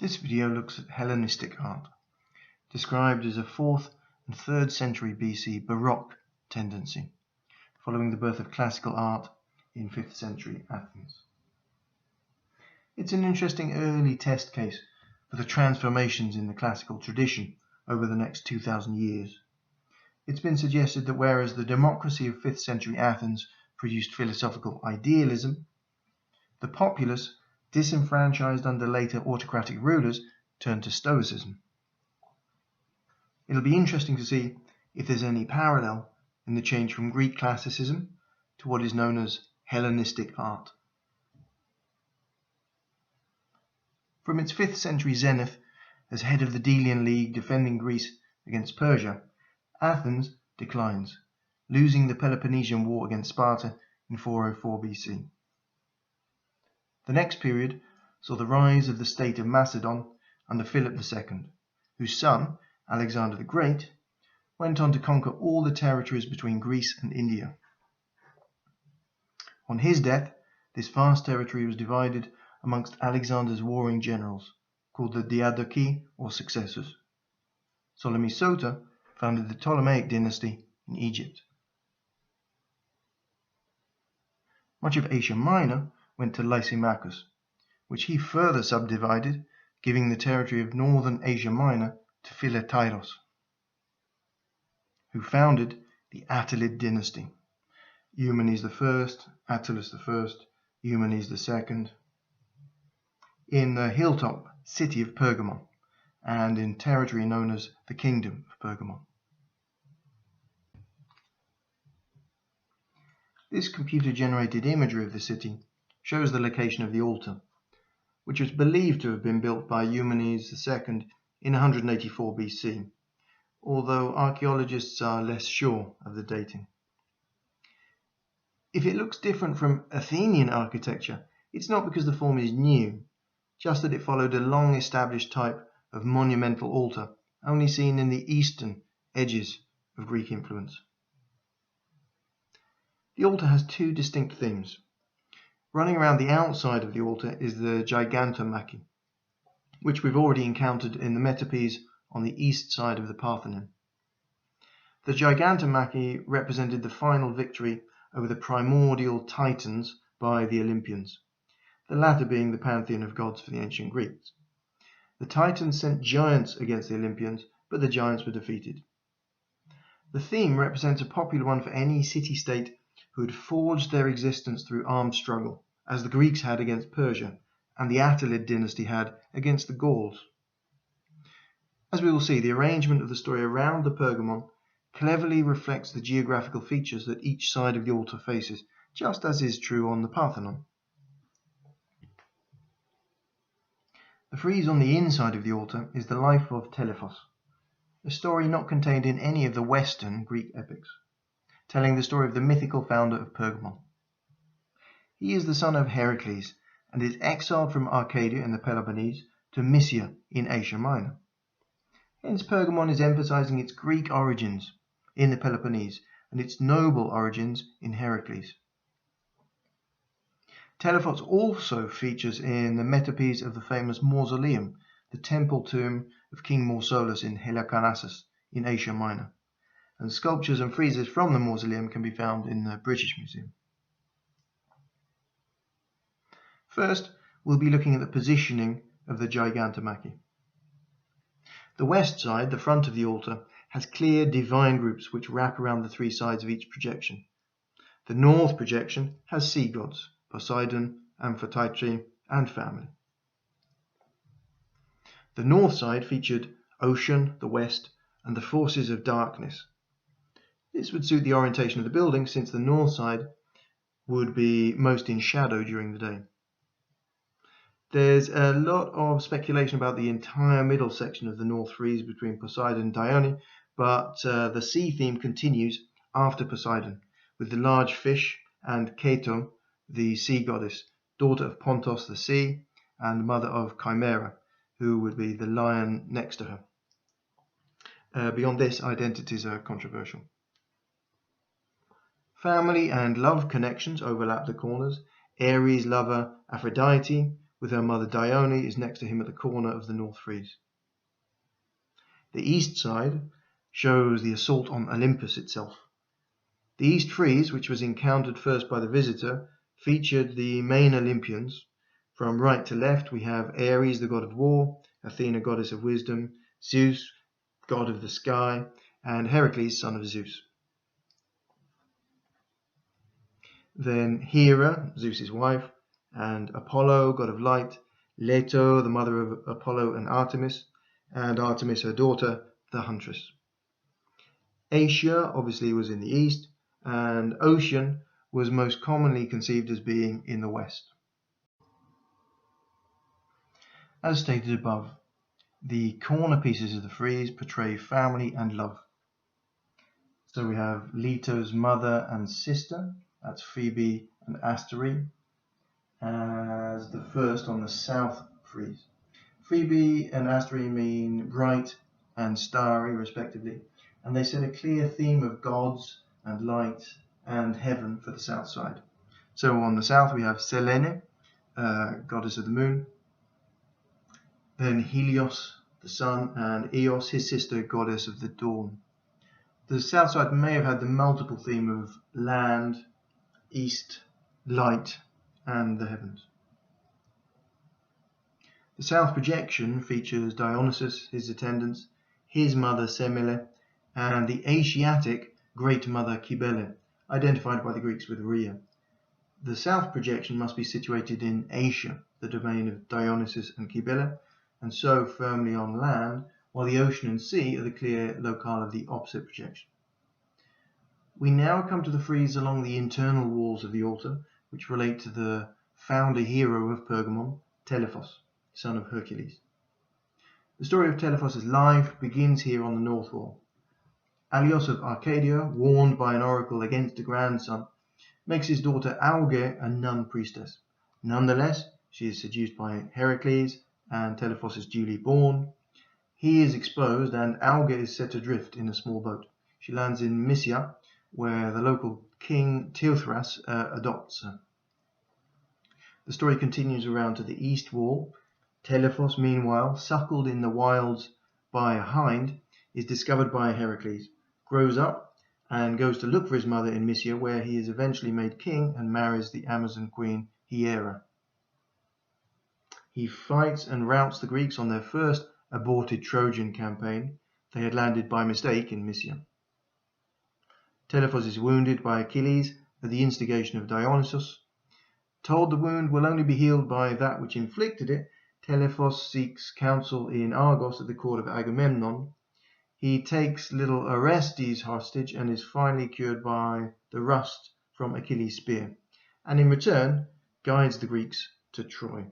This video looks at Hellenistic art, described as a 4th and 3rd century BC baroque tendency, following the birth of classical art in 5th century Athens. It's an interesting early test case for the transformations in the classical tradition over the next 2,000 years. It's been suggested that whereas the democracy of 5th century Athens produced philosophical idealism, the populace, disenfranchised under later autocratic rulers, turned to Stoicism. It'll be interesting to see if there's any parallel in the change from Greek classicism to what is known as Hellenistic art. From its 5th century zenith as head of the Delian League defending Greece against Persia, Athens declines, losing the Peloponnesian War against Sparta in 404 BC. The next period saw the rise of the state of Macedon under Philip II, whose son, Alexander the Great, went on to conquer all the territories between Greece and India. On his death, this vast territory was divided amongst Alexander's warring generals, called the Diadochi, or successors. Ptolemy Soter founded the Ptolemaic dynasty in Egypt. Much of Asia Minor went to Lysimachus, which he further subdivided, giving the territory of northern Asia Minor to Philetairos, who founded the Attalid dynasty. Eumenes I, Attalus I, Eumenes II, in the hilltop city of Pergamon, and in territory known as the Kingdom of Pergamon. This computer-generated imagery of the city shows the location of the altar, which was believed to have been built by Eumenes II in 184 BC, although archaeologists are less sure of the dating. If it looks different from Athenian architecture, it's not because the form is new, just that it followed a long-established type of monumental altar only seen in the eastern edges of Greek influence. The altar has two distinct themes. Running around the outside of the altar is the gigantomachy, which we've already encountered in the metopes on the east side of the Parthenon. The gigantomachy represented the final victory over the primordial Titans by the Olympians, the latter being the pantheon of gods for the ancient Greeks. The Titans sent giants against the Olympians, but the giants were defeated. The theme represents a popular one for any city-state who had forged their existence through armed struggle, as the Greeks had against Persia, and the Attalid dynasty had against the Gauls. As we will see, the arrangement of the story around the Pergamon cleverly reflects the geographical features that each side of the altar faces, just as is true on the Parthenon. The frieze on the inside of the altar is the life of Telephos, a story not contained in any of the Western Greek epics, telling the story of the mythical founder of Pergamon. He is the son of Heracles and is exiled from Arcadia in the Peloponnese to Mysia in Asia Minor. Hence Pergamon is emphasizing its Greek origins in the Peloponnese and its noble origins in Heracles. Telephos also features in the metopes of the famous mausoleum, the temple tomb of King Mausolus in Halicarnassus in Asia Minor, and sculptures and friezes from the mausoleum can be found in the British Museum. First, we'll be looking at the positioning of the gigantomachy. The west side, the front of the altar, has clear divine groups which wrap around the three sides of each projection. The north projection has sea gods, Poseidon, Amphitrite, and family. The north side featured ocean, the west, and the forces of darkness. This would suit the orientation of the building, since the north side would be most in shadow during the day. There's a lot of speculation about the entire middle section of the north frieze between Poseidon and Dione, but the sea theme continues after Poseidon, with the large fish and Keto, the sea goddess, daughter of Pontos the sea, and mother of Chimera, who would be the lion next to her. Beyond this, identities are controversial. Family and love connections overlap the corners. Ares lover Aphrodite with her mother Dione, is next to him at the corner of the north frieze. The east side shows the assault on Olympus itself. The east frieze, which was encountered first by the visitor, featured the main Olympians. From right to left we have Ares, the god of war, Athena, goddess of wisdom, Zeus, god of the sky, and Heracles, son of Zeus. Then Hera, Zeus's wife, and Apollo, god of light, Leto, the mother of Apollo and Artemis, her daughter, the huntress. Asia obviously was in the east, and Ocean was most commonly conceived as being in the west. As stated above, the corner pieces of the frieze portray family and love. So we have Leto's mother and sister, that's Phoebe and Asterie, as the first on the south frieze. Phoebe and Asterie mean bright and starry, respectively, and they set a clear theme of gods and light and heaven for the south side. So on the south we have Selene, goddess of the moon, then Helios, the sun, and Eos, his sister, goddess of the dawn. The south side may have had the multiple theme of land, east, light, and the heavens. The south projection features Dionysus, his attendants, his mother Semele, and the Asiatic Great Mother Cybele, identified by the Greeks with Rhea. The south projection must be situated in Asia, the domain of Dionysus and Cybele, and so firmly on land, while the ocean and sea are the clear locale of the opposite projection. We now come to the frieze along the internal walls of the altar, which relate to the founder hero of Pergamon, Telephos, son of Hercules. The story of Telephos' life begins here on the north wall. Alios of Arcadia, warned by an oracle against a grandson, makes his daughter Auge a nun priestess. Nonetheless, she is seduced by Heracles, and Telephos is duly born. He is exposed, and Auge is set adrift in a small boat. She lands in Mysia, where the local king Teuthras adopts her. The story continues around to the east wall. Telephos, meanwhile, suckled in the wilds by a hind, is discovered by Heracles, grows up, and goes to look for his mother in Mysia, where he is eventually made king and marries the Amazon queen Hiera. He fights and routs the Greeks on their first aborted Trojan campaign. They had landed by mistake in Mysia. Telephos is wounded by Achilles at the instigation of Dionysus. Told the wound will only be healed by that which inflicted it, Telephos seeks counsel in Argos at the court of Agamemnon. He takes little Orestes hostage and is finally cured by the rust from Achilles' spear, and in return guides the Greeks to Troy.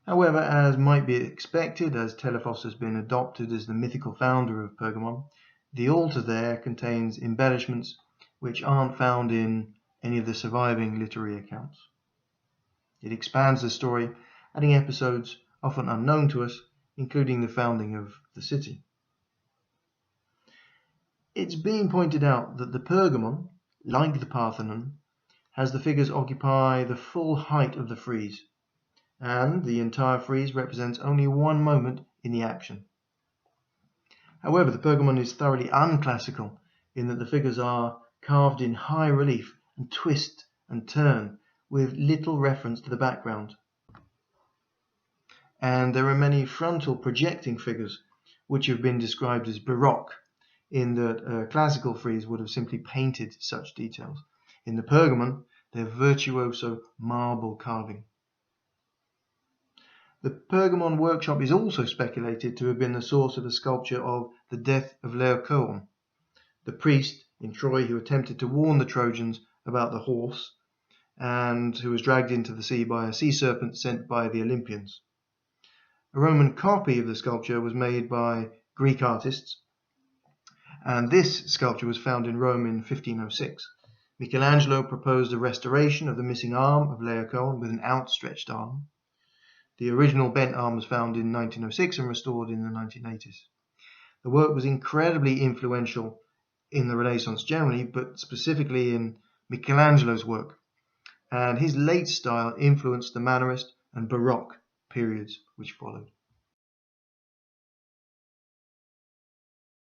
However, as might be expected, as Telephos has been adopted as the mythical founder of Pergamon, the altar there contains embellishments which aren't found in any of the surviving literary accounts. It expands the story, adding episodes often unknown to us, including the founding of the city. It's been pointed out that the Pergamon, like the Parthenon, has the figures occupy the full height of the frieze, and the entire frieze represents only one moment in the action. However, the Pergamon is thoroughly unclassical in that the figures are carved in high relief and twist and turn with little reference to the background. And there are many frontal projecting figures which have been described as baroque, in that a classical frieze would have simply painted such details. In the Pergamon, they're virtuoso marble carving. The Pergamon workshop is also speculated to have been the source of the sculpture of the death of Laocoon, the priest in Troy who attempted to warn the Trojans about the horse and who was dragged into the sea by a sea serpent sent by the Olympians. A Roman copy of the sculpture was made by Greek artists, and this sculpture was found in Rome in 1506. Michelangelo proposed a restoration of the missing arm of Laocoon with an outstretched arm. The original bent arm was found in 1906 and restored in the 1980s. The work was incredibly influential in the Renaissance generally, but specifically in Michelangelo's work, and his late style influenced the Mannerist and Baroque periods which followed.